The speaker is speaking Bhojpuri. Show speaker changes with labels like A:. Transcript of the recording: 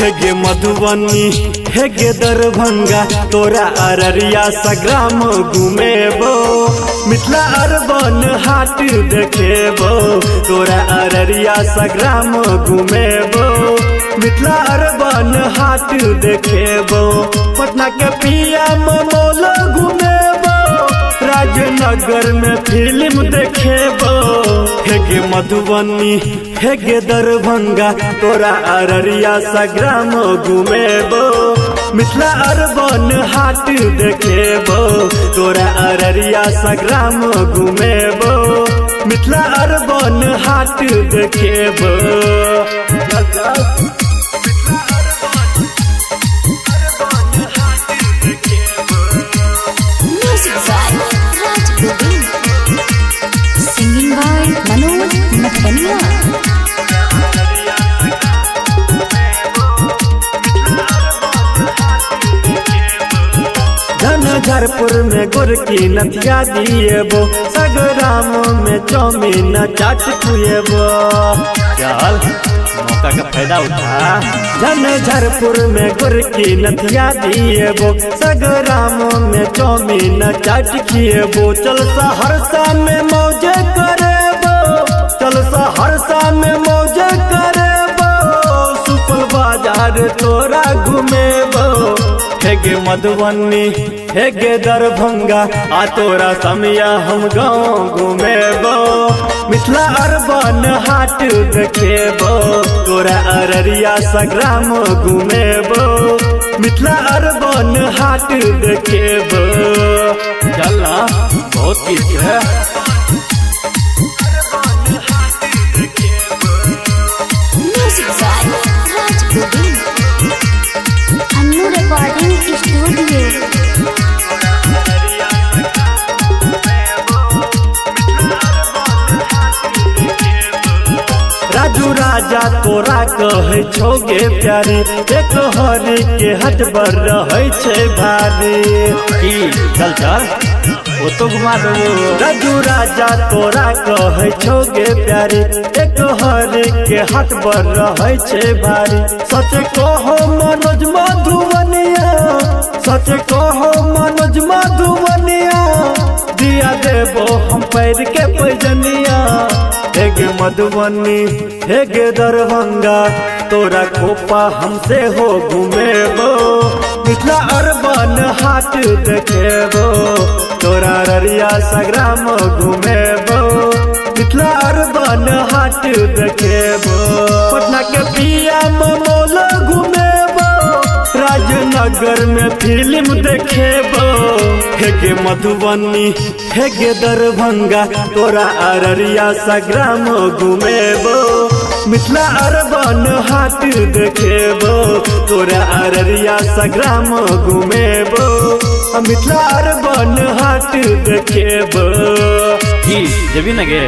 A: हेगे मधुबनी हेगे दरभंगा तोरा अररिया संग्राम घूमेबो, मिथिला अर्बन हाट देखेबो, तोरा अररिया संग्राम घूमेबो, मिथिला अर्बन हाट देखेबो, पटना के पीएम मॉल घूमेबो, राजनगर में फिल्म देखेबो। हेगे मधुबनी हेगे दरभंगा तोरा अररिया संग्राम घूमेबो, मिथिला अर्बन हाट देखेबो, तोरा अररिया संग्राम घूमेबो, मिथिला अर्बन हाट देखेबो।
B: Singing by Manoj Nathania।
A: Jhanjharpur में गोरकी नथिया दिएबो, संग्राम में चौमीन चाट खुएबो। चल मौका का फायदा उठा। झंझारपुर में गोरकी नथिया दिएबो, संग्राम में चौमीन चाट खिएबो। चल सहरसा में मौज करेबो, चल सहरसा में मौज करेबो, सुपौल बाजार तोरा घूमेबो। हेगे मधुबनी हेगे दरभंगा आ तोरा समिया हम गाँव घूमेबो, मिथिला अर्बन हाट देखेबो, तोरा अररिया संग्राम घूमेबो, मिथिला अर्बन हाट देखेबो। चलना बहुत किछ है।
B: Annu recording studio.
A: राजू राजा तोरा कहे छोगे प्यारी, एक हरी के हट बर रहे छे भारी। चल चल वो तो घुमा दो। राजू राजा तोरा कहे छोगे प्यारी, एक हरी के हट बर रहे छे भारी। सच कहो मनोज मधुबनिया, सच कहो मनोज मधुबनिया, दिया देबो हम पैर के पैजनिया। हेगे मधुबनी हेगे दरभंगा तोरा खोपा हमसे हो घूमेबो, मिथिला अर्बन हाट देखेबो, तोरा अररिया संग्राम घूमेबो, मिथिला अर्बन हाट देखेबो। पटना के पीएम मॉल घूमेबो, राजनगर में फिल्म देखेबो। हेगे मधुबनी हेगे दरभंगा तोरा अररिया संग्राम घूमेबो, मिथिला अर्बन हाट देखेबो, तोरा अररिया संग्राम घूमेबो, मिथिला अर्बन हाट देखेबो।
C: जबी न गे।